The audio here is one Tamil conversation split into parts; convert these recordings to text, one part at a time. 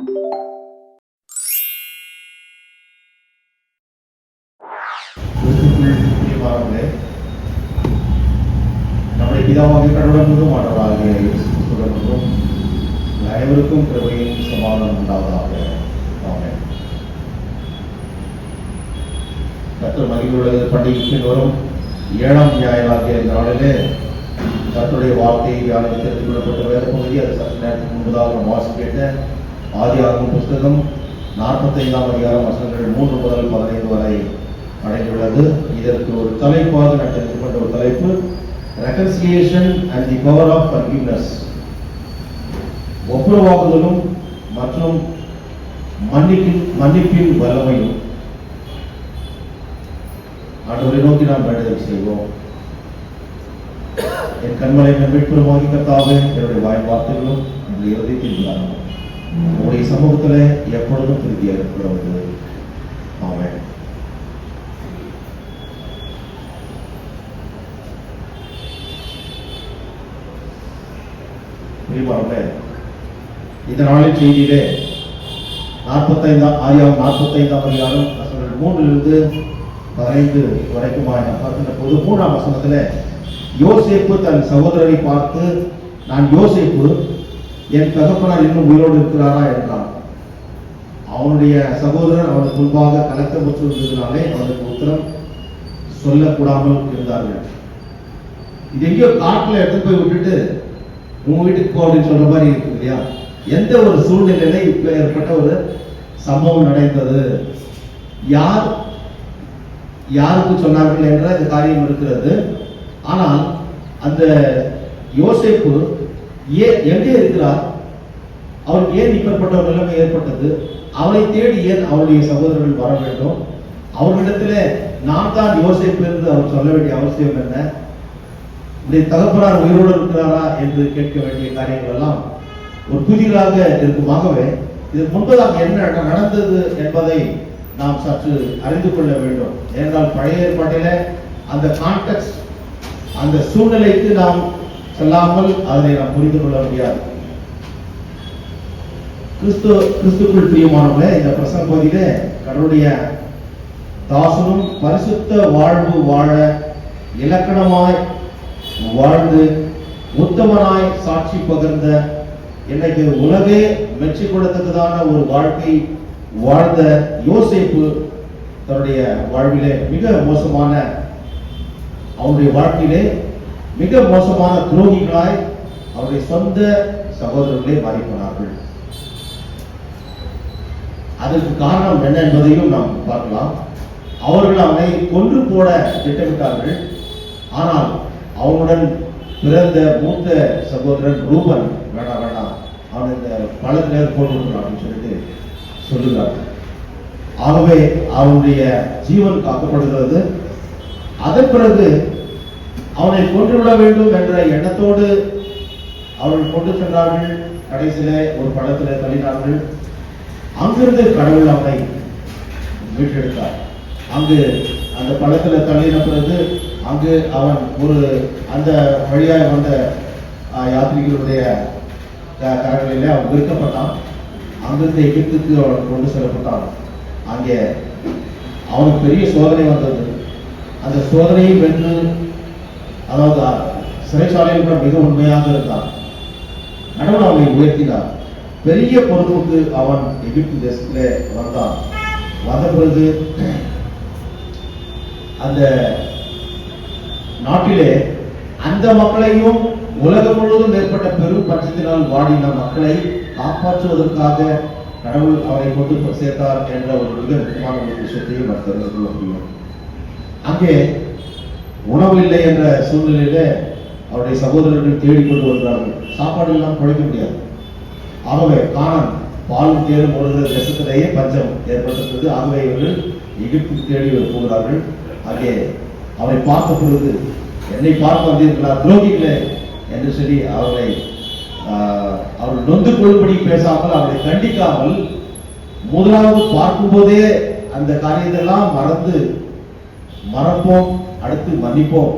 நம்முடைய பிதாவாகிய கடவுளுக்கும் ஆண்டவராகிய இயேசு கிறிஸ்துவிற்கும் அனைவருக்கும் கிருபையும் சமாதானம் உண்டாவதாக. ஆமென். கர்த்தர் மகிழ்வுள்ள பண்டிகைக்கு வரும் 7ஆம் ஞாயிறாகிய இந்த நாளிலே கர்த்தருடைய வார்த்தையை தியானித்து தெரிந்து கொள்ளப்பட்ட வேத பகுதி, அது சற்று நேரத்துக்கு முன்பதாக நாம் வாசிக்க ஆதியாகமம் புஸ்தகம் 45ஆம் அதிகாரம் வசனங்கள் 3 முதல் 15 வரை அடங்கியுள்ளது. இதற்கு ஒரு தலைப்பாக நான் தெரிந்து கொண்ட ஒரு தலைப்பு, reconciliation and the power of forgiveness. ஒப்புரவாகுதலும் மற்றும் மன்னிப்பின் வல்லமையும். ஆண்டவரை நோக்கி நாம் வேண்டுதல் செய்வோம். என் கண்மலை மீட்புறமாகி கர்த்தாவே, என்னுடைய வாய் வார்த்தைகளும் என்னுடைய இதயத்தில் உண்டாகும் உங்களுடைய சமூகத்தில் எப்பொழுதும் திருப்தியாக இருக்கிறது. ஆமென். இந்த நாளின் செய்தியிலே 45ஆம் அதிகாரம் வசனங்கள் 3 15 வரைக்கும் பார்க்கின்ற போது 3ஆம் வசனத்தில் யோசேப்பு தன் சகோதரரை பார்த்து, நான் யோசேப்பு, என் தகப்பனார் இன்னும் உயிரோடு இருக்கிறாரா என்றான். அவனுடைய சகோதரர் அவனுக்கு முன்பாக கலக்கமுற்று இருந்ததினாலே அவனுக்கு உத்தரம் சொல்லக்கூடாமல் இருந்தார்கள். இது எங்கேயோ காட்டில் எடுத்து போய் விட்டுட்டு உங்க வீட்டுக்கு போ அப்படின்னு சொல்ற மாதிரி இருக்கு இல்லையா? எந்த ஒரு சூழ்நிலையில இப்ப ஏற்பட்ட ஒரு சம்பவம் நடந்தது, யாருக்கு சொன்னார்கள் என்ற இந்த காரியம் இருக்கிறது. ஆனால் அந்த யோசேப்பு எங்கே இருக்கிறார், அவருக்கு ஏன் இப்பேற்பட்ட ஒரு நிலைமை ஏற்பட்டது, அவனை தேடி ஏன் அவருடைய சகோதரர்கள் வர வேண்டும், அவர்களிடத்துல நான் தான் யோசேப்பு என்று அவர் சொல்ல வேண்டிய அவசியம் என்ன, உடைய தகப்பனார் உயிரோடு இருக்கிறாரா என்று கேட்க வேண்டிய காரியங்கள் எல்லாம் ஒரு புதிதாக இருக்குமாகவே இதற்கு முன்பதாக என்ன நடந்தது என்பதை நாம் சற்று அறிந்து கொள்ள வேண்டும். ஏனென்றால் பழைய ஏற்பாட்டில அந்த கான்டெக்ஸ்ட், அந்த சூழ்நிலைக்கு நாம் செல்லாமல் அதனை நாம் புரிந்து கொள்ள முடியாது. கிறிஸ்துக்குள் பிரியமானவர்களே, இந்த பிரசங்க பகுதியில கடவுளுடைய தாசனும் பரிசுத்த வாழ்வு வாழ இலக்கணமாய் வாழ்ந்து உத்தமனாய் சாட்சி பகிர்ந்த, இன்னைக்கு உலகே மெச்சிக் கொள்ளத்தக்கதான ஒரு வாழ்க்கை வாழ்ந்த யோசேப்பு தன்னுடைய வாழ்விலே அவருடைய வாழ்க்கையிலே மிக மோசமான துரோகிகளாய் அவருடைய சொந்த சகோதரர்களே மாறிப்போனார்கள். அதற்கு காரணம் என்ன என்பதையும் நாம் பார்க்கலாம். அவர்கள் அவனை கொன்று போட திட்டமிட்டார்கள். ஆனால் அவனுடன் பிறந்த மூத்த சகோதரன் ரூபன், வேண்டாம் அவன் இந்த பழத்திலே போட்டு அப்படின்னு சொல்லிட்டு சொல்லுகிறார். ஆகவே அவனுடைய ஜீவன் காக்கப்படுகிறது. அதன் பிறகு அவனை கொன்றுவிட வேண்டும் என்ற எண்ணத்தோடு அவர்கள் கொண்டு சென்றார்கள். கடைசியில ஒரு பழத்திலே தள்ளினார்கள். அங்கிருந்து கடவுள் அவனை மீட்டெடுத்தார். அங்கு அந்த பழத்தில் தள்ளின பிறகு அங்கு அவன் அந்த வழியாக வந்த யாத்திரிகளுடைய கரங்களிலே அவன் விற்கப்பட்டான். அங்கிருந்து எகிப்துக்கு அவன் கொண்டு செல்லப்பட்டான். அங்கே அவனுக்கு பெரிய சோதனை வந்தது. அந்த சோதனையை வென்று, அதாவது சிறைச்சாலையில் கூட மிக உண்மையாக இருந்தான். கடவுள் அவனை உயர்த்தினார். பெரிய பொறுப்புக்கு அவன் எகிப்து தேசத்திலே வந்தான். வந்த பிறகு அந்த நாட்டிலே அந்த மக்களையும் உலகம் முழுவதும் ஏற்பட்ட பெரும் பட்சத்தினால் வாடின மக்களை காப்பாற்றுவதற்காக கடவுள் அவரை கொண்டு சேர்த்தார் என்ற ஒரு மிக முக்கியமான ஒரு விஷயத்தையும் நாம் தெரிந்து கொள்ள முடியும். அங்கே உணவு இல்லை என்ற சூழ்நிலையில அவருடைய சகோதரர்கள் தேடிக்கொண்டு வந்தார்கள். சாப்பாடு எல்லாம் குறைக்க முடியாது. ஆகவே கானான் பாலும் தேரும் ஓடுகிற தேசத்திலேயே பஞ்சம் ஏற்பட்டிருந்தது. ஆகவே இவர்கள் எகிப்துக்கு தேடி போகிறார்கள். அங்கே அவரை பார்த்த பொழுது, என்னை பார்த்து வந்தீர்களா துரோகிகளே என்று சொல்லி அவர்கள் நொந்து கொள்ளும்படி பேசாமல், அவரை கண்டிக்காமல், முதலாவது பார்க்கும் போதே அந்த காரியத்தெல்லாம் மறப்போம், அடுத்து மன்னிப்போம்,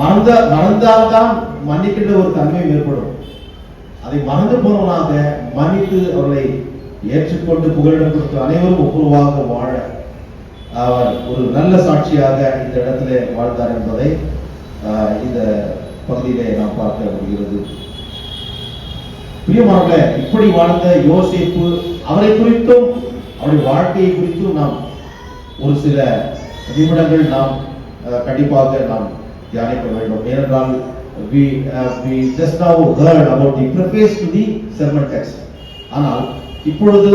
மறந்தால்தான் மன்னிக்கின்ற ஒரு தன்மை ஏற்படும். அதை மறந்து போனவனாக மன்னித்து அவர்களை ஏற்றுக்கொண்டு புகலிடம் கொடுத்த அனைவரும் ஒப்புரவாக வாழ அவர் ஒரு நல்ல சாட்சியாக இந்த இடத்திலே வாழ்ந்தார் என்பதை இந்த பகுதியிலே நாம் பார்க்க முடிகிறது. பிரியமானவர்களே, இப்படி வாழ்ந்த யோசேப்பு, அவரை குறித்தும் அவருடைய வாழ்க்கையை குறித்தும் நாம் ஒரு சில நிமிடங்கள் நாம் கண்டிப்பாக நாம் தியானிக்க வேண்டும். ஏனென்றால் we just now heard about the preface to the sermon text. ஆனால் இப்பொழுது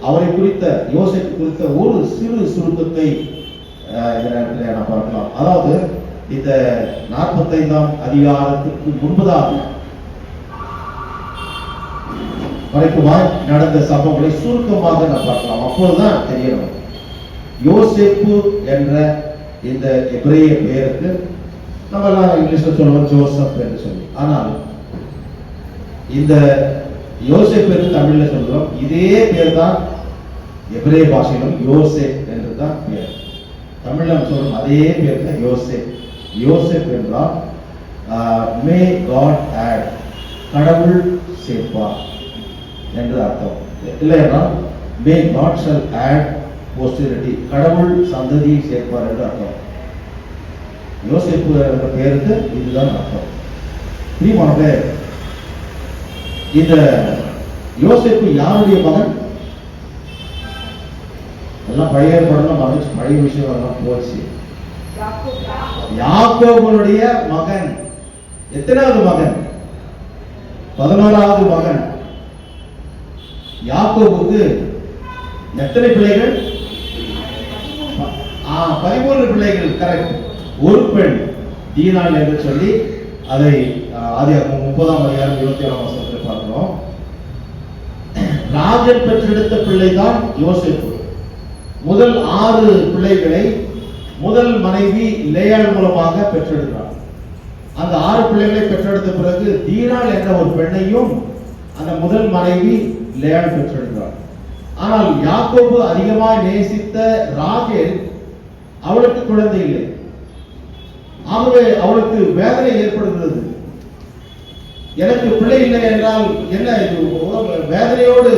அவரை குறித்த, யோசேப்பு குறித்த ஒரு சிறு சுருக்கத்தை இந்த நேரத்தில் நாம் பார்க்கலாம். அதாவது இந்த 45ஆம் அதிகாரத்திற்கு முன்பதாக வரைக்குமாய் நடந்த சம்பவங்களை சுருக்கமாக நாம் பார்க்கலாம். அப்பொழுதுதான் தெரியணும் யோசேப்பு என்ற இந்த எபிரேய பெயருக்கு நம்ம எல்லாம் இங்கிலீஷ்ல சொல்லுவோம் ஜோசப் என்று சொல்லி. ஆனால் இந்த யோசேப் தமிழ்ல சொல்றோம், இதே பேர் தான் எபிரேய பாஷையிலும் யோசேப் என்று தான் பேர். தமிழ்ல சொல்றோம் அதே பேர் தான் யோசேப். யோசேப் என்றால் மே காட் ஆட், கடவுள் சேர்ப்பார் என்று அர்த்தம். இல்லை என்றால் மே காட் ஷல் ஆட் போஸ்டரிட்டி, கடவுள் சந்ததியை சேர்ப்பார் என்று அர்த்தம். யோசேப்பு என்ற பெயருக்கு இதுதான் அர்த்தம். பிரியமானவர்களே, இந்த யோசேப்பு யாருடைய மகன்? எல்லாம் பழைய படம் மகிழ்ச்சி, பழைய விஷயம் எல்லாம் போச்சு. யாக்கோபுடைய மகன். எத்தனாவது மகன்? 11வது மகன். யாக்கோபுக்கு எத்தனை பிள்ளைகள்? 13 பிள்ளைகள். கரெக்ட். ஒரு பெண் தீனாள் என்று சொல்லி அதை ஆதியாகமம் 30ஆம் அதிகாரம் 27ஆம் வசனத்தில் பார்க்கிறோம். ராஜன் பெற்றெடுத்த பிள்ளைதான் யோசேப்பு. முதல் 6 பிள்ளைகளை முதல் மனைவி லேயாள் மூலமாக பெற்றெடுக்கிறார். அந்த 6 பிள்ளைகளை பெற்றெடுத்த பிறகு தீனாள் என்ற ஒரு பெண்ணையும் அந்த முதல் மனைவி லேயாள் பெற்றெடுக்கிறார். ஆனால் யாக்கோபு அதிகமாக நேசித்த ராகேல், அவளுக்கு குழந்தை இல்லை. ஆகவே அவளுக்கு வேதனை ஏற்படுகிறது. எனக்கு பிள்ளை இல்லை என்றால் என்ன இது? வேதனையோடு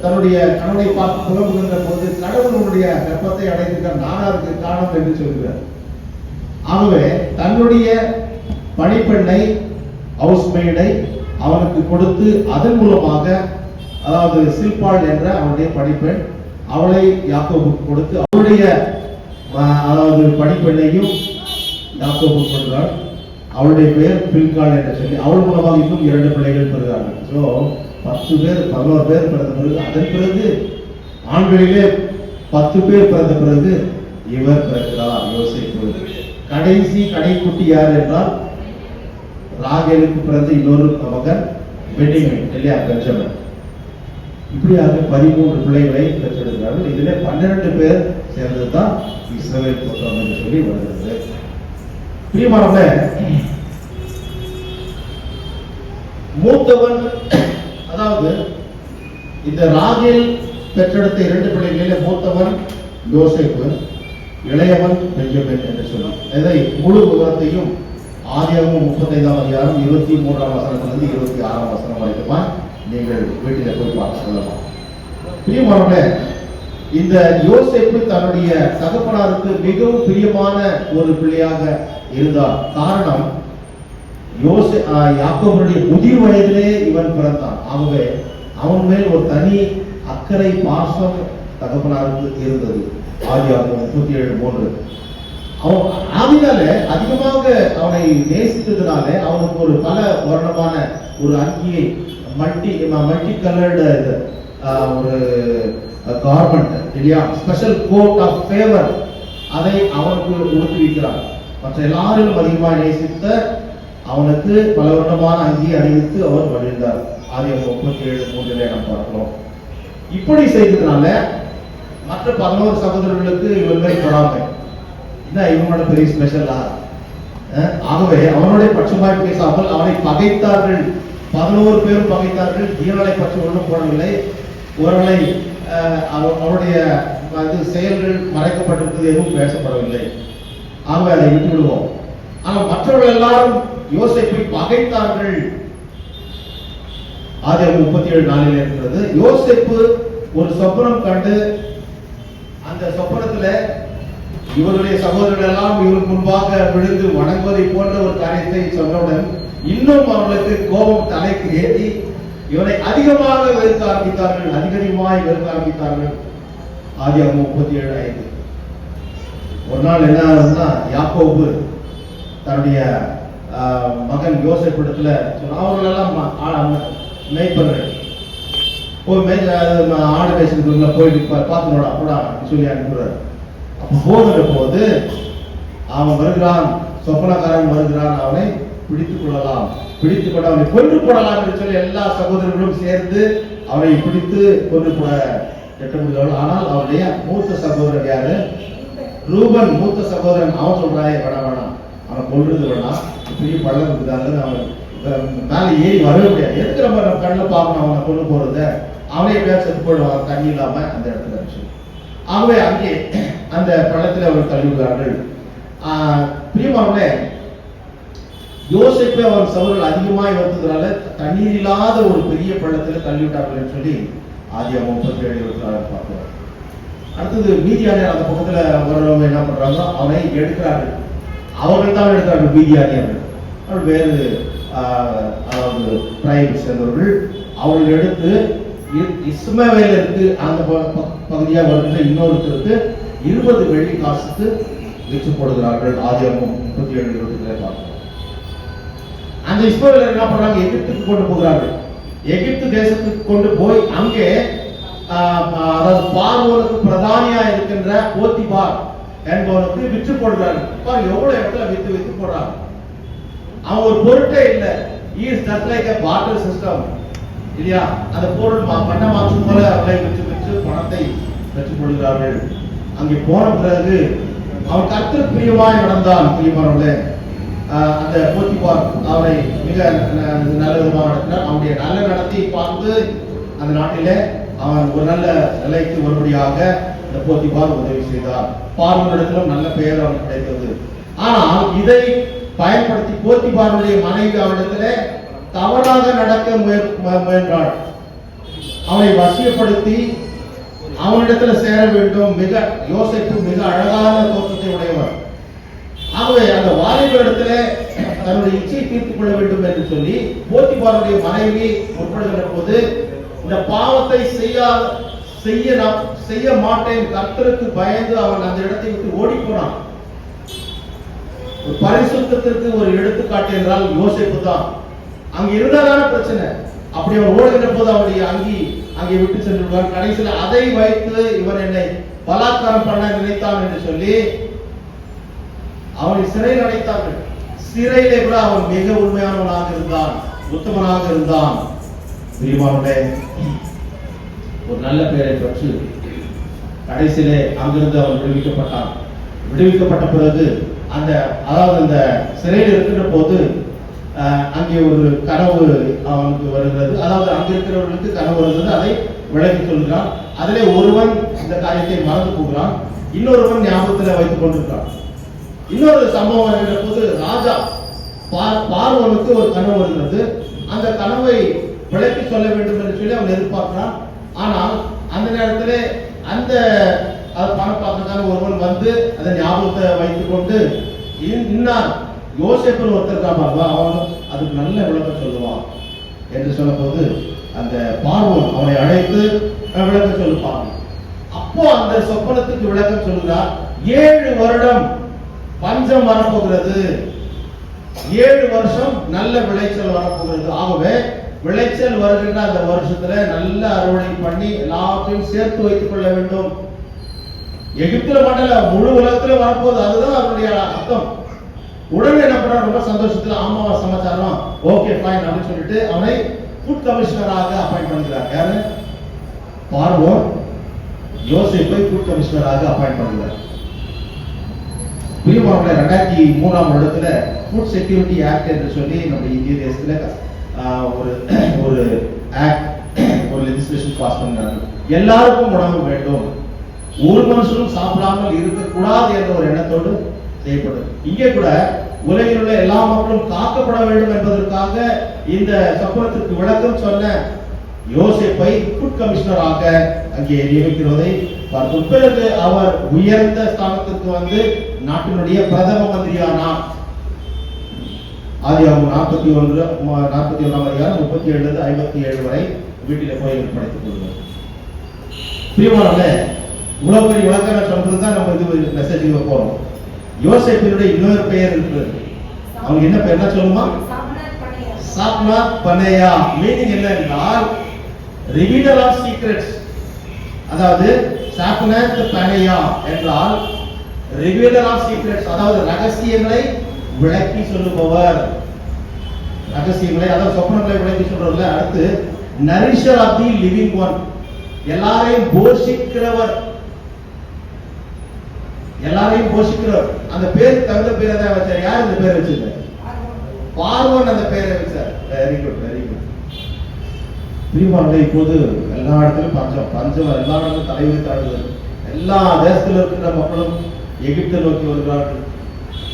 தன்னுடைய கணவனை பார்த்து புலம்புகின்ற போது கடவுளுடைய கர்ப்பத்தை அடைந்திருக்க நானாருக்கு காரணம் என்று சொல்கிறார். ஆகவே தன்னுடைய பணிப்பெண்ணை, ஹவுஸ்மெய்டை அவனுக்கு கொடுத்து அதன் மூலமாக, அதாவது சில்பாள் என்ற அவனுடைய பணிப்பெண், அவளை யாக்கோபுக்கு கொடுத்து அவளுடைய அதாவது பணிப்பெண்ணையும் யாக்கோபு கொண்டாள். அவளுடைய பெயர் பில்காள் என்று சொல்லி அவள் மூலமாக இன்னும் 2 பிள்ளைகள் பெறுகிறார்கள். ஸோ 10 பேர் 11 பேர் பிறந்த பிறகு, அதன் பிறகு ஆண்களிலே 10 பேர் பிறந்த பிறகு இவர் பிறக்கிறார் யோசேப்பு. கடைக்குட்டி யார் என்றால் ராகேலுக்கு பிறந்த இன்னொரு மகன் பென்யமீன், இல்லையா, பெஞ்சமின். இப்படியாக 13 பிள்ளைகளை பெற்றெடுக்கிறார்கள். இதிலே 12 பேர் சேர்ந்ததுதான் இஸ்ரவேல் கோத்திரம் என்று சொல்லி வருகிறது. பிரியமானவர்களே, மூத்தவன், அதாவது இந்த ராகேல் பெற்றெடுத்த 2 பிள்ளைகளிலே மூத்தவன் யோசேப்பு, இளையவன் பென்யமீன் என்று சொல்லி இதை முழு விவரத்தையும் ஆதியாகமம் 35ஆம் அதிகாரம் 23ஆம் வசனத்திலிருந்து 26ஆம் வசனம் வரைக்குமா நீங்கள் வீட்டில் போய் பார்த்து சொல்லலாம். பிரியமானவர்களே, இந்த யோசேப்பு தன்னுடைய தகப்பனாருக்கு மிகவும் பிரியமான ஒரு பிள்ளையாக இருந்தார். காரணம், யாக்கோபுடைய முதிர் வயதிலே இவன் பிறந்தான். ஆகவே அவன் மேல் ஒரு தனி அக்கறை, பாசம் தகப்பனாருக்கு இருந்தது. ஆதியாகமம் 37:3. அவன் ஆவினால அதிகமாக அவனை நேசித்ததுனால அவனுக்கு ஒரு பல வர்ணமான ஒரு அங்கியை, மல்டி கலர்டு ஒரு கார்மெண்ட், இல்லையா, ஸ்பெஷல் கோட் ஆஃப் ஃபேவர், அதை அவனுக்கு உடுத்துவிக்கிறார். மற்ற எல்லாரும் அதிகமாக நேசித்த அவனுக்கு பல வருடமான அங்கி அணிவித்து அவர் மகிழ்ந்தார். ஆதியாகமம் 37:3 நாம் பார்க்கிறோம். இப்படி செய்ததுனால மற்ற 11 சகோதரர்களுக்கு இவர் மேல் படாமை, என்ன இவனோட பெரிய ஸ்பெஷலா? ஆகவே அவனுடைய பட்சமாய் பேசாமல் அவனை பகைத்தார்கள். 11 பேரும் பகைத்தார்கள். தீனாளை பற்றி ஒன்றும் போடவில்லை. ஒருவனை அவருடைய செயல்கள் மறைக்கப்பட்டிருப்பது எதுவும் பேசப்படவில்லை. ஆகவே அதை விட்டு விடுவோம். ஆனால் மற்றவர்கள் எல்லாரும் யோசேப்பை பகைத்தார்கள். ஆதியாகமம் 37:4 இருக்கிறது. யோசேப்பு ஒரு சொப்பனம் கண்டு அந்த சொப்பனத்துல இவருடைய சகோதரர்கள் எல்லாம் இவருக்கு முன்பாக விழுந்து வணங்குவதை போன்ற ஒரு காரியத்தை சொன்னவுடன் இன்னும் அவர்களுக்கு கோபம் தலைக்கு ஏறி இவனை அதிகமாக வெறுக்க ஆரம்பித்தார்கள், அதிகமாய் வெறுக்க ஆரம்பித்தார்கள். ஆதியாகமம் 37:5. ஒரு நாள் என்ன ஆகுதுன்னா, யாக்கோபு தன்னுடைய மகன் யோசேப்பு இடத்துல சொன்ன, அவர்கள் எல்லாம் மேய்ப்பர்கள் போய் ஆடு மேய்ச்சலுக்குள்ள போயிட்டு பார்த்துனோட அப்படா சொல்லி அனுப்புறாரு. அப்ப போகிற போது அவன் வருகிறான், சொப்பனக்காரன் வருகிறான், அவனை பிடித்துக் கொள்ளலாம், பிடித்துக் கொண்டு அவனை கொன்று போடலாம் என்று சொல்லி எல்லா சகோதரர்களும் சேர்ந்து அவனை பிடித்து கொன்று போட திட்டமிடுகிறார்கள். ஆனால் அவருடைய மூத்த சகோதரர் யாரு? ரூபன் மூத்த சகோதரன். அவன் சொல்றாயே வேணாம், அவனை கொல்றது வேணாம், பெரிய பள்ளம் இருக்குதாங்க, அவன் மேல ஏறி வரவே முடியாது, எதுக்கு நம்ம கண்ணில் பார்க்கணும் அவனை கொண்டு போறத, அவனே எப்படியா செத்து போயிடுவான் தண்ணி இல்லாம அந்த இடத்துல இருந்துச்சு. ஆகவே அங்கே அந்த பள்ளத்தில் அவர்கள் தள்ளிவிடுகிறார்கள். பிரியமானவர்களே, யோசேப்பை அவர் சகோதரர்கள் அதிகமாய் வருத்துகிறால தண்ணீர் இல்லாத ஒரு பெரிய பள்ளத்தில் தள்ளிவிட்டார்கள் என்று சொல்லி ஆதியாகமம் 37:26 பார்க்கிறோம். அடுத்தது மீதியானியர் அந்த பக்கத்துல வர்றவங்க என்ன பண்றாங்க, அவனை எடுக்கிறார்கள். அவர்கள் தான் எடுக்கிறார்கள் மீதியானியர்கள். அவர்கள் வேறு அதாவது டிரைபை சேர்ந்தவர்கள். அவர்கள் எடுத்து இஸ்மவேலருக்கு அந்த பகுதியாக வருகின்ற இன்னொருத்தருக்கு 20 வெள்ளி காசுக்கு விற்று போடுகிறார்கள். ஆதியாகமம் 37:23 பார்க்கிறோம். அந்த இஸ்மவேலர் என்ன பண்றாங்க, எகிப்துக்கு கொண்டு போகிறார்கள். எகிப்து தேசத்துக்கு கொண்டு போய் அங்கே அதாவது பார்வோனுக்கு பிரதானியா இருக்கின்ற போத்திபார் என்பவனுக்கு விற்று போடுறாங்க. எவ்வளவு இடத்துல வித்து போடுறாங்க. அவன் ஒரு பொருட்டே இல்லை. Is just like a barter system இல்லையா? அந்த பொருள் பண்ண மாற்று போல அவளை விற்று பணத்தை பெற்றுக் கொள்கிறார்கள். அங்கே போன பிறகு அவன் கர்த்தருக்கு பிரியமாய் நடந்தான். பிரியமானவர்களே, அந்த போத்திபார் அவரை மிக நல்ல விதமாக நடத்தினார். அவனுடைய நல்ல நடத்தி பார்த்து அந்த நாட்டிலே அவன் ஒரு நல்ல நிலைக்கு வரும்படியாக இந்த போத்திபார் உதவி செய்தார். பார்வோனிடத்திலும் நல்ல பெயர் அவன் கிடைத்தது. ஆனால் இதை பயன்படுத்தி போத்திபாருடைய மனைவி அவனிடத்திலே தவறாக நடக்க முயன்றாள். அவனை வசியப்படுத்தி அவனிடத்துல சேர வேண்டும். யோசேப்பு மிக அழகான தோற்றத்தை உடையவர். ஆகவே அந்த வாலிபரிடத்துல தன்னுடைய இச்சையை தீர்த்துக் கொள்ள வேண்டும் என்று சொல்லி போத்திபாருடைய மனைவி முற்படுகிற போது, இந்த பாவத்தை செய்ய மாட்டேன் கர்த்தருக்கு பயந்து அவன் அந்த இடத்தை விட்டு ஓடி போனான். ஒரு பரிசுத்தத்திற்கு ஒரு எடுத்துக்காட்டு என்றால் யோசேப்பு தான். அங்க இருந்ததான பிரச்சனை. அப்படி அவன் ஓடுகிற போது அவனுடைய அங்கே விட்டு சென்று விடுவான். கடைசியில் அதை வைத்து இவன் என்னை பலாத்காரம் பண்ண நினைத்தான் என்று சொல்லி அவனை சிறையில் அடைத்தார்கள். சிறையிலே கூட அவன் மிக உண்மையானவனாக இருந்தான், உத்தமனாக இருந்தான். பிரியமானவர்களே, ஒரு நல்ல பெயரை பெற்று கடைசியிலே அங்கிருந்து அவன் விடுவிக்கப்பட்டான். விடுவிக்கப்பட்ட பிறகு அந்த சிறையில் இருக்கின்ற போது அங்கே ஒரு கனவு அவனுக்கு வருகிறது. அதாவது அங்க இருக்கிறவர்களுக்கு கனவு வருகிறது. அதை விளக்கி சொல்கிறான். அதிலே ஒருவன் இந்த காரியத்தை மறந்து போகிறான், இன்னொருவன் ஞாபகத்தில் வைத்துக் கொண்டிருக்கிறான். இன்னொரு சம்பவம் வருகிற போது ராஜா பார்வோனுக்கு ஒரு கனவு வருகிறது. அந்த கனவை விளக்கி சொல்ல வேண்டும் என்று சொல்லி அவன் எதிர்பார்க்கிறான். ஆனால் அந்த நேரத்தில் அந்த பணம் பார்க்கறதுக்காக ஒருவன் வந்து அதை ஞாபகத்தை வைத்துக் கொண்டு இன்னார் யோசேப்பு ஒருத்தர் அவன் அதுக்கு நல்ல விளக்கம் சொல்லுவான் என்று சொன்ன போது அந்த பார்வோன் அவனை அழைத்து விளக்கம் சொல்லுவான். அப்போ அந்த சொப்பனத்துக்கு விளக்கம் சொல்லுகிறார். 7 வருடம் பஞ்சம் வரப்போகிறது, 7 வருஷம் நல்ல விளைச்சல் வரப்போகிறது. ஆகவே விளைச்சல் வருகின்ற அந்த வருஷத்துல நல்ல அறுவடை பண்ணி எல்லாத்தையும் சேர்த்து வைத்துக் கொள்ள வேண்டும். எகிப்துல மட்டும் முழு உலகத்துல வரப்போகுது, அதுதான் அவருடைய அர்த்தம். உடனே என்ன பண்ற, ரொம்ப சந்தோஷத்துல ஆமாவா சமாச்சாரம், ஓகே ஃபைன் அப்படின்னு சொல்லிட்டு அவனை ஃபுட் கமிஷனராக அப்பாயிண்ட் பண்ணுகிறார். யாரு? பார்வோன் யோசேப்பை ஃபுட் கமிஷனராக அப்பாயிண்ட் பண்ணுகிறார். பிரியமானவர்களே, 2003ஆம் வருடத்துல ஃபுட் செக்யூரிட்டி ஆக்ட் என்று சொல்லி நம்ம இந்திய தேசத்துல ஒரு ஆக்ட், ஒரு லெஜிஸ்லேஷன் பாஸ் பண்ணாங்க. எல்லாருக்கும் உணவு வேண்டும், ஒரு மனுஷனும் சாப்பிடாமல் இருக்கக்கூடாது என்ற ஒரு எண்ணத்தோடு செய்யப்பட்டது. இங்கே கூட உலகில் உள்ள எல்லா மக்களும் காக்கப்பட வேண்டும் என்பதற்காக இந்த சொப்பனத்திற்கு விளக்கம் சொன்ன யோசேப்பை ஃபுட் கமிஷனராக அங்கே நியமிக்கிறதை பார்த்தோம். பிறகு அவர் உயர்ந்த ஸ்தானத்திற்கு வந்து நாட்டினுடைய பிரதம மந்திரியானார். ஆதியாகமம் 41 அதிகாரம் 37 57 வரை வீட்டில போய் படித்துக் கொள்வோம். பிரியமானவர்களே, இவ்வளவு பெரிய விளக்கம் சொல்றது தான் நம்ம இது மெசேஜுக்கு போறோம். யோசேப்பினுடைய இன்னொரு பெயர் இருக்கிறது. அவங்க என்ன பெயர் என்ன சொல்லுமா? சாப்னாத் பனேயா. மீனிங் என்ன என்றால் ரிவீலர் ஆஃப் சீக்ரெட்ஸ். அதாவது சாப்னாத் பனேயா என்றால் ரிவீலர் ஆஃப் சீக்ரெட்ஸ், அதாவது ரகசியங்களை விளக்கி சொல்லுபவர். ரகசியங்களை, அதாவது சொப்பனங்களை விளக்கி சொல்றதுல. அடுத்து நரிஷர் ஆஃப் தி லிவிங் ஒன், எல்லாரையும் போஷிக்கிறவர். எல்லாரையும் போஷிக்கிறவர். அந்த பேருக்கு தகுந்த பேரை தான் வச்சார். யார் இந்த பேரை வச்சிருக்க? பார்வோன் அந்த பேரை வச்சார். Very good, very good. பிரியமானவர்களே, இப்போது எல்லா இடத்திலும் பஞ்சம் பஞ்சம் எல்லா இடத்திலும் தலைவலி தாழ்வுகள். எல்லா தேசத்தில் இருக்கிற மக்களும் எகிப்தை நோக்கி வருகிறார்கள்,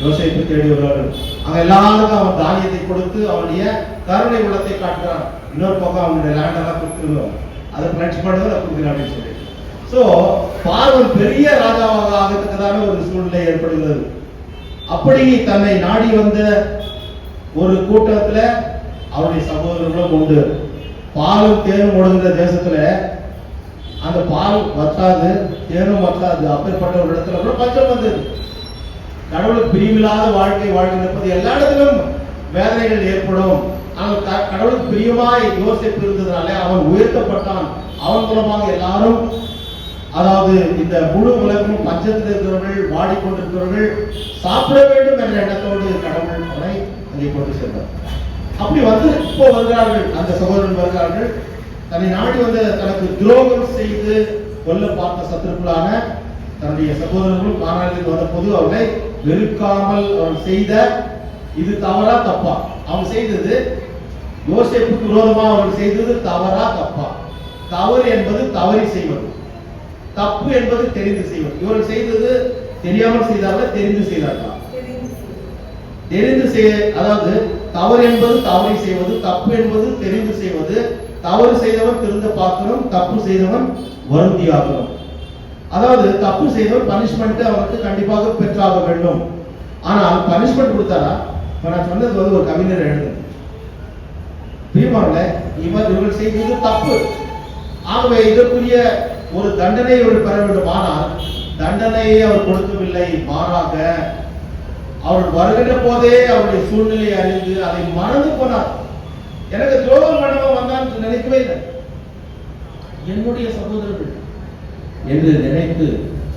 யோசேப்பை தேடி வருகிறார்கள். அங்க எல்லாருக்கும் அவன் தானியத்தை கொடுத்து அவனுடைய கருணை உள்ளத்தை காட்டுறான். இன்னொரு பக்கம் அவனுடைய லேண்ட் எல்லாம் கொடுத்துருவான், அதை பிளட்ஜ் பண்ணுவது கொடுக்குறான் அப்படின்னு சொல்லி. சோ பார்வன் பெரிய ராஜாவாக ஆகிறதுக்குதான ஒரு சூழ்நிலை ஏற்படுகிறது. அப்படி தன்னை நாடி வந்த ஒரு கூட்டத்துல அவருடைய சகோதரர்களும் உண்டு. பாலும் தேனும் ஓடுகிற தேசத்துல அந்த பால் வற்றாது, தேனும் வற்றாது. அப்பேற்பட்ட ஒரு இடத்துல கூட பஞ்சம் வந்தது. கடவுளுக்கு பிரியமில்லாத வாழ்க்கை வாழ்க்கை எல்லா இடத்திலும் வேதனைகள் ஏற்படும். ஆனால் கடவுளுக்கு பிரியமாய் யோசேப்பு இருந்ததுனால அவன் உயர்த்தப்பட்டான். அவன் மூலமாக எல்லாரும், அதாவது இந்த முழு உலகமும் பஞ்சத்தில் இருக்கிறவர்கள், வாடிக்கொண்டிருக்கிறவர்கள் சாப்பிட வேண்டும் என்ற எண்ணத்தோடு கடவுள் அவனை அங்கே கொண்டு சென்றார். அப்படி வந்து இப்போ வருகிறார்கள், அந்த சகோதரன் வருகிறார்கள். தன்னை நாடி வந்து தனக்கு துரோகம் செய்து கொல்ல பார்த்த சத்துருக்களான தன்னுடைய சகோதரர்களும் கானானில் வந்த போது அவர்களை வெறுக்காமல் அவர்கள் செய்த இது தவறா தப்பா? அவங்க செய்தது யோசேப்புக்கு விரோதமா அவர்கள் செய்தது தவறா தப்பா? தவறு என்பது தவறி செய்வது, தப்பு என்பது தெரிந்து செய்வது. இவர்கள் செய்தது தெரியாமல் செய்தார்களா தெரிந்து செய்தார்களா? தெரிந்து செய்ய, அதாவது தவறு என்பது தவறை செய்வது, தப்பு என்பது தெரிந்து செய்வது. தவறு செய்தவன் திருந்த பார்க்கணும், தப்பு செய்தவன் வருந்தியாகணும். அதாவது தப்பு செய்தவன் பனிஷ்மெண்ட் அவனுக்கு கண்டிப்பாக பெற்றாக வேண்டும். ஆனால் பனிஷ்மெண்ட் கொடுத்தாரா? நான் சொன்னது வந்து ஒரு கவிஞர் எழுது, இவர்கள் செய்தது தப்பு, ஆகவே இதற்குரிய ஒரு தண்டனை அவர் பெற வேண்டும். ஆனால் தண்டனையை அவர் கொடுக்கவில்லை, மாறாக அவர் வருகின்ற போதே அவருடைய சூழ்நிலையை அறிந்து அதை மறந்து போனார். எனக்கு துரோகம் பண்ணவன் வந்தான் நினைக்கவே இல்லை, என்னுடைய சகோதரர்கள் என்று நினைத்து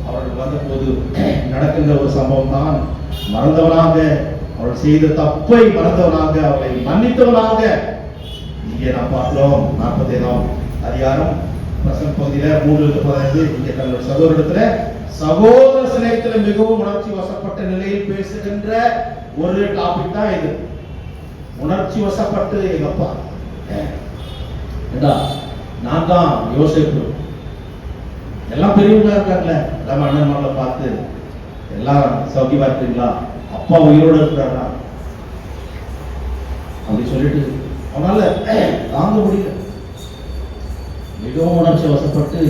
அவர்கள் வந்த போது நடக்கின்ற ஒரு சம்பவம் தான். மறந்தவனாக, அவர்கள் செய்த தப்பை மறந்தவனாக, அவரை மன்னித்தவனாக இங்கே நாம் பார்க்கிறோம். 47ஆம் அதிகாரம் பிரசன்ன பகுதியில 3-15 இங்கே தன்னுடைய சகோதரத்துல சகோதர சிநேகத்துல மிகவும் உணர்ச்சி வசப்பட்ட நிலையில் பேசுகின்ற ஒரு டாபிக் தான் இது. உணர்ச்சி வசப்பட்டு எங்கப்பா நான் தான் யோசிப்பு, எல்லாம் பெரியவங்களா இருக்காங்களே, நம்ம அண்ணன் மகளை பார்த்து எல்லாம் சௌக்கியமா இருக்கீங்களா, அப்பா உயிரோடு இருக்கிறாரா அப்படி சொல்லிட்டு அவனால தாங்க முடியல. மிகவும் உணர்ச்சி வசப்பட்டு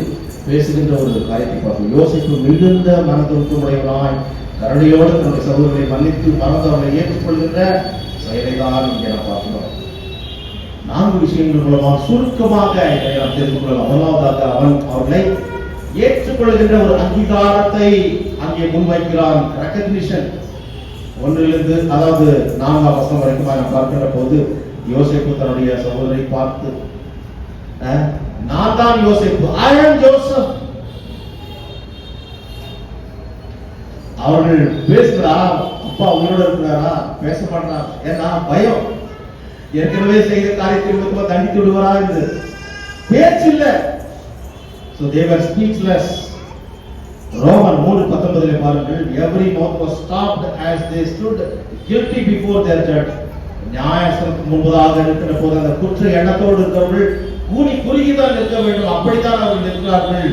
பேசுகின்ற ஒரு காரியத்தை பார்ப்போம். யோசிப்பு மிகுந்த மனதுருக்கமுடையவனாய் கருணையோடு தன்னுடைய சகோதரர்களை மன்னித்து மறந்தவர்களை ஏற்றுக்கொள்கின்ற செயலை தான் இங்கே நாம் பார்க்கிறோம். 4 விஷயங்கள் மூலமாக சுருக்கமாக இதை நாம் தெரிந்து கொள்ளலாம். முதலாவதாக அவர்களை ஏற்றுக்கொள்கின்ற ஒரு அங்கீகாரத்தை அங்கே முன்வைக்கிறான். ரெகக்னிஷன் 1 அதாவது 4ஆம் வசனம் வரைக்கும் நாம் பார்க்கின்ற போது யோசேப்பு தன்னுடைய சகோதரரை பார்த்து, நான் தான் யோசேப்பு, ஐ அம் ஜோசப். அவர்கள் பேசுறா, அப்பா உயிரோட இருக்கிறாரா, பேச மாட்டாரா, ஏன்னா பயம், ஏற்கனவே செய்த காரியத்தை தண்டித்து விடுவாரா என்று பேச்சு இல்லை. So they were speechless. Roman 3:19 பாருங்கள், every mouth was stopped as they stood guilty before their judge. நியாயாசனத்துக்கு முன்பதாக இருக்கிற போது அந்த குற்ற எண்ணத்தோடு இருக்கிறவர்கள் கூனி குறுகிதான் இருக்க வேண்டும், அப்படித்தான் அவர்கள் இருக்கிறார்கள்.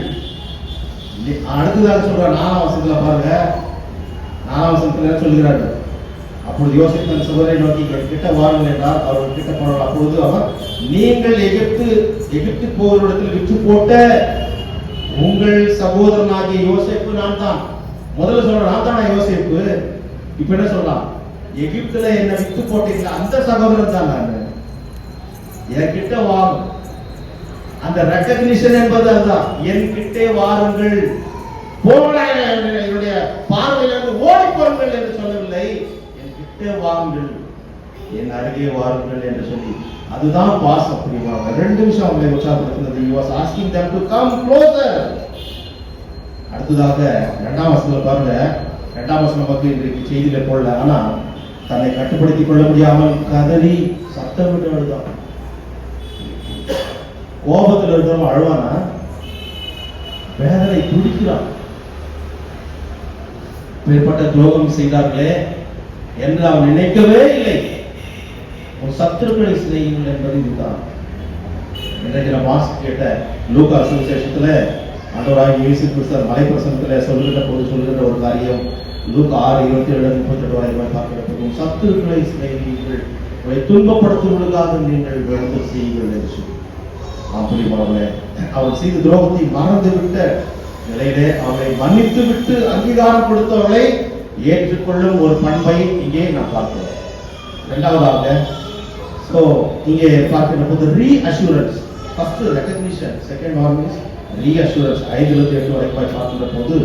அடுத்ததாக சொல்ற 4ஆம் வசனத்துல பாருங்க, 4ஆம் வசனத்துல சொல்கிறார்கள், அப்பொழுது யோசேப்பு தன் சகோதரரை நோக்கி கிட்ட வாருங்கள் என்றார். அவர்கள் கிட்ட போனார். அப்பொழுது அவர், நீங்கள் எகிப்து போரிடத்தில் விற்று போட்ட உங்கள் சகோதரனாகிய யோசேப்பு நான் தான். முதல்ல சொல்ற நான் தானா யோசேப்பு? இப்ப என்ன சொல்லலாம்? எகிப்துல என்ன விற்று போட்டீங்களா அந்த சகோதரன் தான் நான். என்கிட்ட வாங்க. அந்த ரெகக்னிஷன் என்பது அதுதான். என்கிட்டே வாருங்கள், போல என்னுடைய பார்வையிலிருந்து ஓடி போங்கள் என்று சொல்லவில்லை. என்கிட்ட வாருங்கள், என் அருகே வாருங்கள் என்று சொல்லி, அதுதான் பாசம். அப்படிவாங்க. ரெண்டு விஷயம் அவங்களை உற்சாகப்படுத்தினது. He was asking them to come closer. அடுத்ததாக இரண்டாம் வசனத்துல பாருங்க. இரண்டாம் வசனம் நமக்கு இன்றைக்கு செய்தியில போடல, ஆனா தன்னை கட்டுப்படுத்திக் கொள்ள முடியாமல் கதறி சத்தம் விட்டு அழுதான். கோபத்தில் இருக்கிறவன் அழுவானா? வேதனை துடிக்கிறான். மேற்பட்ட துரோகம் செய்தார்களே என்று அவன் நினைக்கவே இல்லை. ஒரு சத்துருக்களை செய்யுங்கள் என்பது இதுதான். இன்றைக்கு நம்ம வாசி கேட்ட லூக்கா சுவிசேஷத்துல ஆண்டவராகிய இயேசு கிறிஸ்து மலைப்பிரசங்கத்துல சொல்லுகிற போது சொல்லுகிற ஒரு காரியம் லூக்கா 6:27-38 வரை பார்க்கிறப்போது, சத்துருக்களை செய்யுங்கள், உங்களை துன்பப்படுத்துவதற்காக நீங்கள் வேண்டுதல் செய்யுங்கள் என்று சொல்லி. அப்படி போலவே அவன் செய்த துரோகத்தை மறந்து விட்ட நிலையிலே அவனை மன்னித்து விட்டு அங்கீகாரம் கொடுத்தவர்களை ஏற்றுக்கொள்ளும் ஒரு பண்பை இங்கே நாம் பார்க்கிறோம். இரண்டாவதாக இங்கே பார்க்கின்ற போது reassurance. First recognition, second one is reassurance. 5-8 வரை பார்க்கின்ற போது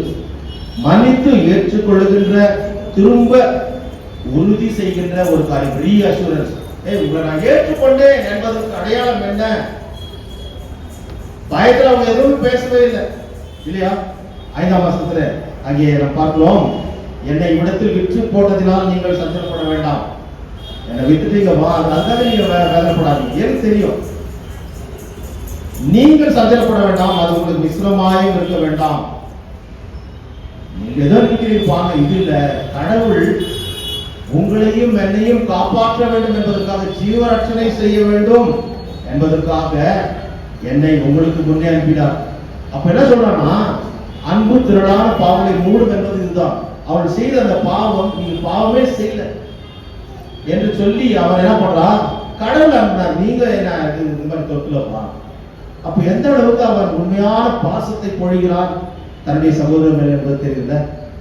மன்னித்து ஏற்றுக்கொள்ளுகின்ற, திரும்ப உறுதி செய்கின்ற ஒரு காரியம் ரீஅஷூரன்ஸ். உங்களை நான் ஏற்றுக்கொண்டேன் என்பதற்கு அடையாளம் என்ன? பயத்துல அவங்க எதுவும் பேசவே இல்லை இல்லையா? 5ஆம் வசனத்துல அங்கே நாம் பார்க்கிறோம், என்னை இவ்விடத்தில் விற்று போட்டதினால் நீங்கள் சஞ்சலப்பட வேண்டாம். என்னை விட்டுட்டீங்க வா, அதுக்காக நீங்க வேதனைப்படாதீங்க. எனக்கு தெரியும், நீங்கள் சஞ்சலப்பட வேண்டாம், அது உங்களுக்கு மிஸ்ரமாயும் இருக்க வேண்டாம். நீங்க எதோ நினைக்கிறீங்க, இது இல்ல. கடவுள் உங்களையும் என்னையும் காப்பாற்ற வேண்டும் என்பதற்காக, ஜீவரட்சணை செய்ய வேண்டும் என்பதற்காக என்னை உங்களுக்கு முன்னே அனுப்பினார். அப்ப என்ன சொல்றான்னா, அன்பு திரளான பாவங்களை மூடும் என்பது இதுதான். அவள் செய்த அந்த பாவம் நீங்க பாவமே செய்யல என்று சொல்லி அவன் என்ன பண்றான்? கடவுள் அனுப்பினார், நீங்க என்ன இந்த மாதிரி தொட்டுலப்பா. அப்ப எந்த அளவுக்கு அவன் உண்மையான பாசத்தை பொழிகிறான் தன்னுடைய சகோதரர் மேல் என்பது தெரியல.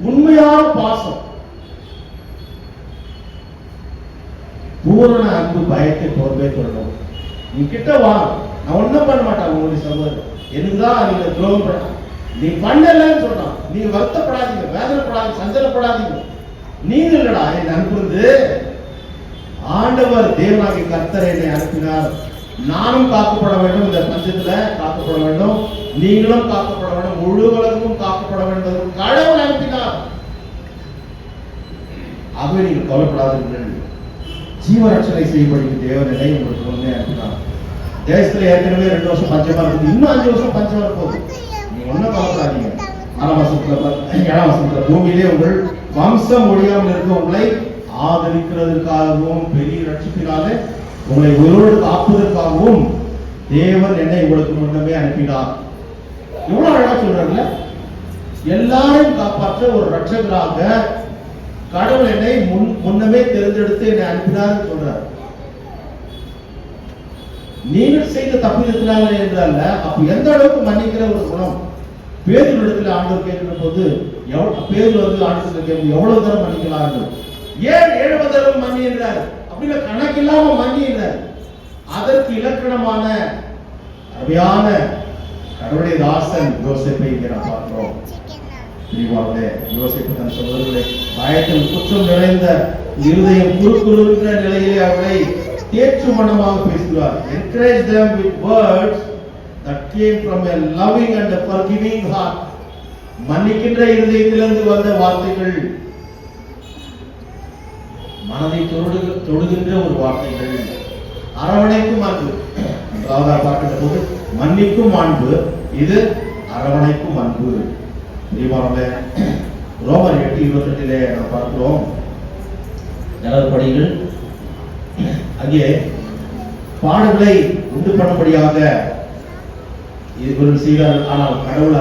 உண்மையான பாசம், பூரண அன்பு பயத்தை போர்வே சொல்லணும். நீ கிட்ட வா, நான் ஒண்ணும் பண்ண மாட்டான் உங்களுடைய சகோதரர். எனக்குதான் நீங்க துரோகம் பண்ண, நீ பண்ணலன்னு சொல்றான். நீங்க வருத்தப்படாதீங்க, வேதனைப்படாதீங்க, சஞ்சலப்படாதீங்க. நீங்க இல்லடா என்னை அனுப்புறது, ஆண்டவர் தேவனாகிய கர்த்தர் என்னை அனுப்பினார். நானும் காக்கப்பட வேண்டும், இந்த பஞ்சத்துல காக்கப்பட வேண்டும், நீங்களும் காக்கப்பட வேண்டும், முழு உலகமும் காக்கப்பட வேண்டும். கடவுள் அனுப்பினார். ஆகவே நீங்கள் கவலைப்படாதீர்கள், ஜீவரட்சணை செய்யப்படுகிற தேவனை உங்களுக்கு முன்னே அனுப்பினார். தேசத்துல ஏற்கனவே 2 வருஷம் பஞ்சமா இருக்குது, இன்னும் 5 வருஷம் பஞ்சம் வரப்போகுது. நீங்க ஒன்னும் கவலைப்படாதீங்க. 6ஆம் வசனத்துல 7ஆம் வசனத்துல, பூமியிலே உங்கள் வம்சம் ஒழியாமல் இருக்க உங்களை ஆதரிக்கிறதற்காகவும் பெரிய ரட்சிப்பினாலே உங்களை உயிரோடு காப்பதற்காகவும் தேவன் என்னை உங்களுக்கு முன்னமே அனுப்பினார். எவ்வளவு அழகா சொல்றாருல்ல? எல்லாரையும் காப்பாற்ற ஒரு ரட்சகராக கடவுள் என்னை முன்னமே தேர்ந்தெடுத்து என்னை அனுப்பினார் சொல்றார். நீங்கள் செய்த தப்பிதத்தினால என்றல்ல. அப்ப எந்த அளவுக்கு மன்னிக்கிற ஒரு குணம் பேதுரு இடத்துல ஆண்டவர் கேட்கிற போது, பேதுரு ஆண்டவர் கேட்கும், எவ்வளவு தரம் மன்னிக்கலாம்? ஏன் 70 தரம் மன்னி என்றார்? அப்படின்னா கணக்கில்லாம மன்னி என்றார். அதற்கு இலக்கணமான அருமையான கடவுளுடைய தாசன் யோசேப்பை இங்கே நாம் பார்க்கிறோம். யோசேப்பு தன் சகோதரர்களை பயத்தில் குற்றம் நிறைந்த இருதயம் குறுக்குறுகிற நிலையிலே அவர்களை தேற்று மனமாக பேசுகிறார். Encourage them with words that came from a loving and a forgiving heart. மன்னிக்கின்ற இருதயத்திலிருந்து வந்த வார்த்தைகள், மனதை தொடுகின்ற ஒரு வார்த்தைகள், அரவணைக்கும் அன்பு. முதலாவதாக பார்க்கின்ற போது மன்னிக்கும் அன்பு, இது அரவணைக்கும் அன்பு. ரோமர் 8:28 நாம் பார்க்கிறோம். எனது படிகள் அங்கே பாடுகளை உண்டு பண்ணும்படியாக இவர்கள் செய்கிறார்கள், ஆனால் கடவுள்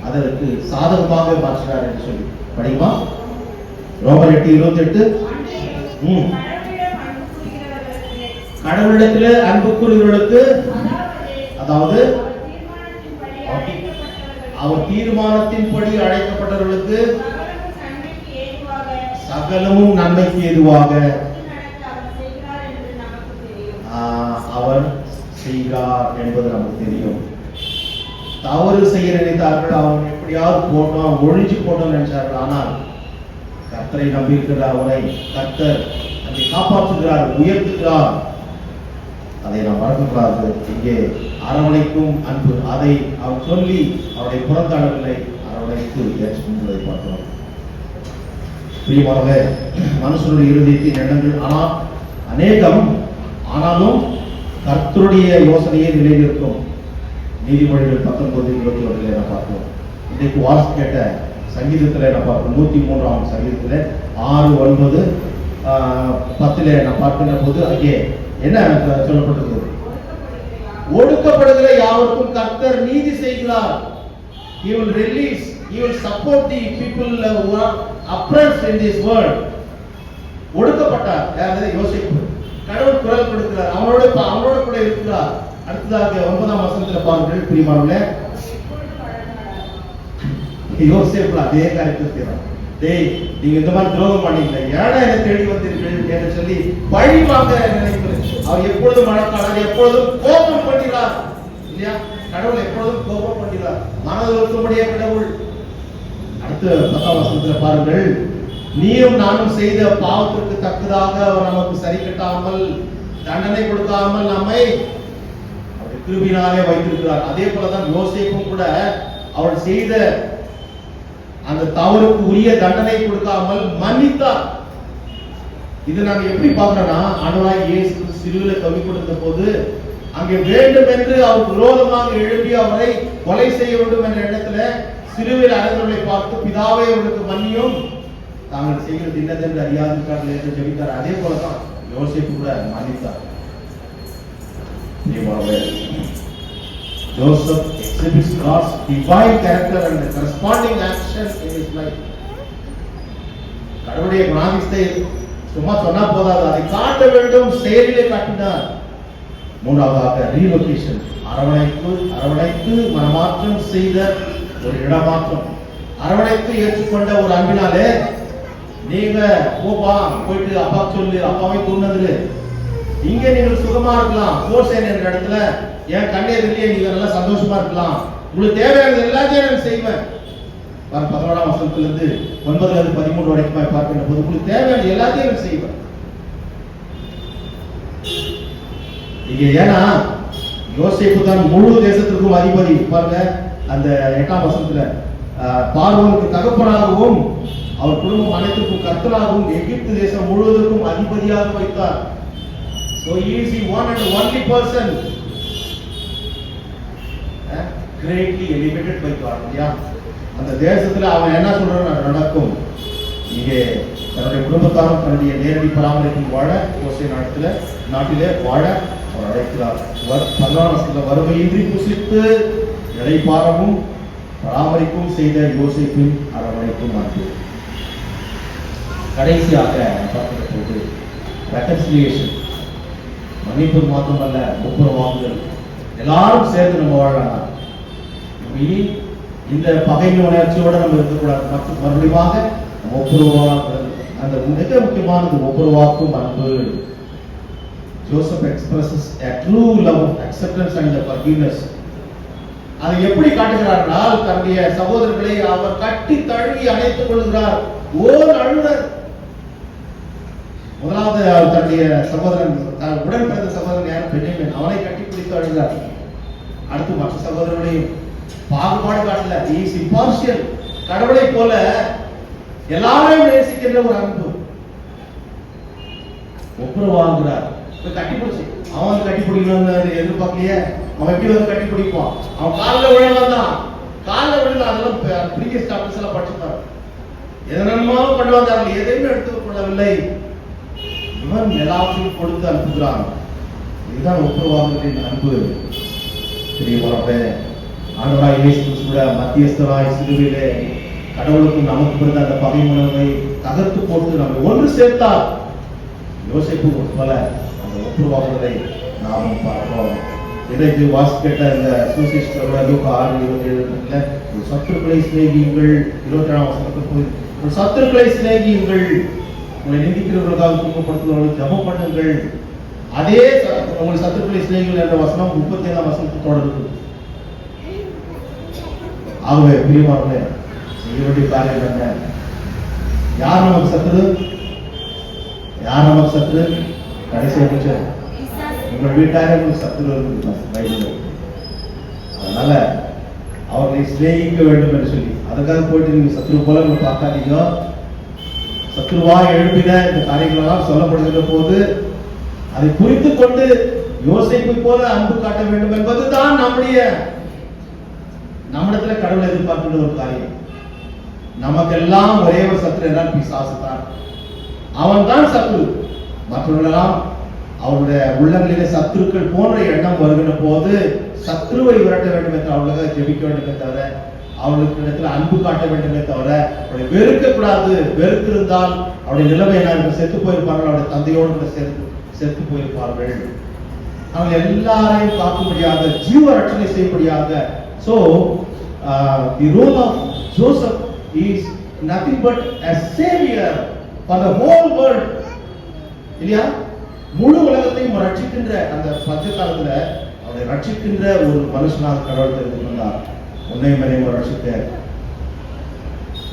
அதற்கு சாதகமாக மாற்றினார் என்று சொல்லி படிக்குமா? ரோமர் 8:28. கடவுளிடத்தில் அன்பு கூறுகிறவர்களுக்கு, அதாவது அவர் தீர்மானத்தின்படி அழைக்கப்பட்டவர்களுக்கு சகலமும் நன்மைக்கு ஏதுவாக அவர் செய்கிறார் என்பது நமக்கு தெரியும். தவறு செய்ய நினைத்தார்கள், அவன் எப்படியாவது போட்டோம், ஒழிஞ்சு போட்டோம் நினைச்சார்கள். ஆனால் கர்த்தரை நம்பியிருக்கிற அவனை கர்த்தர் அதை காப்பாற்றுகிறார், உயர்த்துகிறார். அதை நாம் மறக்கக்கூடாது. இங்கே அரவணைக்கும் அன்பு, அதை அவர் சொல்லி அவருடைய புறந்தாளர்களை அரவணைத்து ஏற்றுக்கொண்டதை பார்க்கிறோம். பிரியமானவர்களே, மனுஷனுடைய இருதயத்தின் எண்ணங்கள் ஆனால் அநேகம், ஆனாலும் கர்த்தருடைய யோசனையை நிலைநிற்கும். நீதிமொழிகள் 19:21 நான் பார்க்கிறோம். இன்றைக்கு வாசி கேட்ட சங்கீதத்தில் நான் பார்க்கிறோம். 103ஆம் சங்கீதத்தில் 6, 9, 10 நான் பார்க்கின்ற போது அங்கே என்ன சொல்லப்பட்டிருக்கிறது? ஒடுக்கப்படுகிற யாவருக்கும் கர்த்தர் நீதி செய்கிறார். He will release, he will support the people who are oppressed in this world. ஒடுக்கப்பட்டார் யாரு? யோசேப்பு. கடவுள் குரல் கொடுக்கிறார், அவனோட கூட இருக்கிறார். அடுத்ததாக 9ஆம் வசனத்தில் பாருங்கள் பிரியமானவர்களே, யோசேப்பு அதே காரியத்தை செய்கிறார். டேய், நீங்க இந்த மாதிரி துரோகம் பண்ணீங்க, ஏன்னா என்ன தேடி வந்தீர்கள் என்று சொல்லி பழி வாங்க நினைக்கிறேன். அவர் எப்பொழுதும் மனக்காரர், எப்பொழுதும் கோபம் பண்ணுகிறார் இல்லையா? கடவுள் எப்பொழுதும் கோபம் பண்ணுகிறார், மனதில் இருக்கும்படியே கடவுள். அடுத்து 10ஆம் வசனத்தில் பாருங்கள், நீயும் நானும் செய்த பாவத்திற்கு தக்கதாக அவர் நமக்கு சரி கட்டாமல் தண்டனை கொடுக்காமல் நம்மை அவருடைய கிருபையினாலே வைத்திருக்கிறார். அதே போலதான் யோசேப்பும் கூட அவர் செய்த அந்த தவறுக்கு உரிய தண்டனை கொடுக்காமல் மன்னித்தார். இது நாங்க எப்படி பார்க்கிறோம்னா, ஆண்டவராகிய இயேசு சிலுவையில் தொங்கிக் கொண்டிருந்த போது அங்கே வேண்டும் என்று அவர் விரோதமாக எழுப்பி அவரை கொலை செய்ய வேண்டும் என்ற எண்ணத்துல சிலுவையில் அறைந்தவர்களை பார்த்து, பிதாவே அவர்களுக்கு மன்னியும், தாங்கள் செய்கிறது இன்னதென்று அறியாதிருக்கிறார்கள் என்று ஜெபித்தார். அதே போலதான் யோசேப்பு கூட மன்னித்தார். Joseph exhibits God's divine character and the corresponding action in his life. கடவுளுடைய குணாதிசயத்தை சும்மா சொன்னா போதாது, அதை காட்ட வேண்டும், செயலிலே காட்டினார். மூன்றாவதாக ரீலொகேஷன், அரவணைத்து மனமாற்றம் செய்த ஒரு இடமாற்றம், அரவணைத்து ஏற்றுக்கொண்ட ஒரு அன்பினாலே, நீங்க போப்பா, போயிட்டு அப்பா சொல்லு, அப்பாவை கொன்னது, இங்க நீங்கள் சுகமா இருக்கலாம், கோசேன் என்ற இடத்துல என் கண்ணெதிரிலே நீங்க நல்லா சந்தோஷமா இருக்கலாம், உங்களுக்கு தேவையானது எல்லாத்தையும் நான் செய்வேன். 11ஆம் வசனத்திலிருந்து 9 13 வரைக்கும் பார்க்கின்ற போது உங்களுக்கு தேவையானது எல்லாத்தையும் நான் செய்வேன். இங்க ஏன்னா யோசேப்பு தான் முழு தேசத்திற்கும் அதிபதி. பாருங்க அந்த 8ஆம் வசனத்துல, பார்வோனுக்கு தகப்பனாகவும் அவர் குடும்பம் அனைத்திற்கும் கர்த்தராகவும் எகிப்து தேசம் முழுவதற்கும் அதிபதியாக வைத்தார். So he is the one and only person greatly elevated by God. Yeah. அந்த தேசத்துல அவன் என்ன சொல்றானோ நடக்கும். இங்கே தன்னுடைய குடும்பத்தாரும் தன்னுடைய நேரடி பராமரிக்கும் வாழ யோசே நாட்டிலே வாழ அவர் அழைக்கிறார். 11ஆம் வசனத்துல, வறுமையின்றி புசித்து இளைப்பாறவும் பராமரிப்பும் செய்த யோசேப்பின் அரவணைக்கும் அன்பு. கடைசியாக பார்க்கிற போது ரெகன்சிலியேஷன், மன்னிப்பு மாத்திரமல்ல, ஒப்புரவாகுதல். எல்லாரும் சேர்ந்து நம்ம வாழலாம். இனி இந்த பகைமை உணர்ச்சியோட நம்ம இருக்கக்கூடாது. மறுபடியும் நம்ம ஒப்புரவாகுதல், அந்த மிக முக்கியமானது ஒப்புரவாக்கும் அன்பு. Joseph expresses a true love, acceptance and forgiveness. அதை எப்படி காட்டுகிறார்? தன்னுடைய சகோதரர்களை அவர் கட்டி தழுவி அணைத்துக் கொள்கிறார். ஓர் அழுவர். முதலாவது தன்னுடைய சகோதரன், உடன் பிறந்த சகோதரன் யார்? பெண்ணியன். அவனை கட்டி பிடித்து அழுகிறார். அடுத்து மற்ற சகோதரர்களையும் பாகுபாடு காட்டல. Is impartial. கடவுளை போல எல்லாரையும் நேசிக்கின்ற ஒரு அன்பு. ஒப்புரவாகுகிறார். கட்டி பிடிச்சு அவன் கட்டி பிடிக்கணும்னு எதிர்பார்க்கலையே. அவன் எப்படி வந்து கட்டி பிடிப்பான்? அவன் காலில் விழலாம், காலில் விழுந்து அதெல்லாம் ப்ரீவியஸ் சாப்டர்ஸ் எல்லாம் படிச்சுட்டார். எதனாலும் பண்ண வந்தார்கள், எதையுமே எடுத்துக் கொள்ளவில்லை. இவன் எல்லாத்தையும் கொடுத்து அனுப்புகிறான். இதுதான் ஒப்புரவாகுதலின் அன்பு. தெரியவரப்பே ஆண்டவராய் இயேசு கூட மத்தியஸ்தராய் சிலுவையிலே கடவுளுக்கும் நமக்கு இருந்த அந்த பகைமுணர்வை தகர்த்து போட்டு நம்மை ஒன்று சேர்த்தார். யோசேப்பு போல அந்த ஒப்புரவாகுவதை நாமும் பார்க்கிறோம். இன்றைக்கு வாசிக்கிட்ட இந்த சுவிசேஷத்தோட லூக்கா 6:27 ஒரு சத்துருக்களை சிநேகியுங்கள், 27ஆம் வசனத்துக்கு ஒரு சத்துருக்களை சிநேகியுங்கள், உங்களை நிந்திக்கிறவர்களுக்காக துன்பப்படுத்துகிறவர்களுக்கு ஜெபம் பண்ணுங்கள். அதே உங்களை சத்துருக்களை சிநேகிகள் என்ற வசனம் 35ஆம் வசனத்தோடு இருக்குது. ஆகவே பிரியமானவர்களே, செய்ய வேண்டிய காரியம் என்ன? யார் நமக்கு சத்துரு? யார் நமக்கு சத்துரு? கடைசி பட்சம் உங்கள் வீட்டாரே உங்களுக்கு சத்துரு இருக்குது. அதனால அவர்களை சிநேகிக்க வேண்டும் என்று சொல்லி அதுக்காக போயிட்டு நீங்க சத்துரு போல பார்க்காதீங்க. சத்துருவா எழுப்பின இந்த காரியங்களெல்லாம் சொல்லப்படுகிற போது அதை குறித்து கொண்டு யோசிப்பை போல அன்பு காட்ட வேண்டும் என்பதுதான் நம்மிடத்துல கடவுளை எதிர்பார்க்கின்ற ஒரு காரியம். நமக்கெல்லாம் ஒரே ஒரு சத்துரு என்றால் பிசாசு தான். அவன் தான் சத்துரு. மற்றவர்களெல்லாம் அவருடைய உள்ளங்களிலே சத்துருக்கள் போன்ற எண்ணம் வருகிற போது சத்துருவை விரட்ட வேண்டும் என்று அவர்களுக்காக ஜெபிக்க வேண்டுமே தவிர அவர்களுக்கு இடத்துல அன்பு காட்ட வேண்டுமே தவிர அவளை வெறுக்க கூடாது. வெறுத்திருந்தால் அவருடைய நிலைமை என்ன? செத்து போயிருப்பார்கள். அவருடைய தந்தையோடு கூட செத்து போயிருப்பார்கள். அவங்க எல்லாரையும் காக்கும்படியாக ஜீவ ரட்சணை செய்யும்படியாக. So the role of Joseph is nothing but a savior for the whole world. இல்லையா? முழு உலகத்தையும் ரட்சிக்கின்ற அந்த பஞ்ச காலத்துல அவரை ரட்சிக்கின்ற ஒரு மனுஷனாக கடவுள் தெரிந்து கொண்டார். உன்னையும் என்னையும் ரட்சிக்க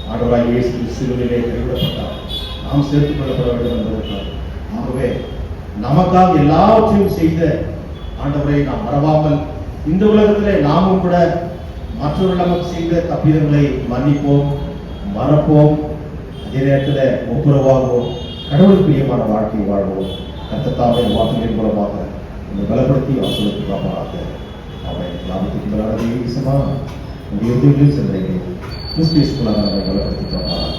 ஆண்டவராகிய இயேசு சிலுவையிலே கைவிடப்பட்டார். நாம் சேர்த்துக் கொள்ளப்பட வேண்டும் என்பதற்காக. ஆகவே நமக்காக எல்லாவற்றையும் செய்த ஆண்டவரை நாம் மறவாமல் இந்த உலகத்திலே நாமும் கூட மற்றவர்கள் நமக்கு செய்த தப்பிதங்களை மன்னிப்போம், மறப்போம், அதே நேரத்தில் ஒப்புரவாகுவோம், கடவுள் பிரியமான வாழ்க்கை வாழ்வோம். கர்த்தத்தாவே வார்த்தைகளின் மூலமாக இந்த பலப்படுத்தி ஆசீர்வதித்து காப்பாராக. அவரை லாபத்துக்கு மேலான தேவீசமா உடைய உதவிகளில் சென்றேன் கிறிஸ்துக்குள்ளாக நம்மை பலப்படுத்தி காப்பாராக.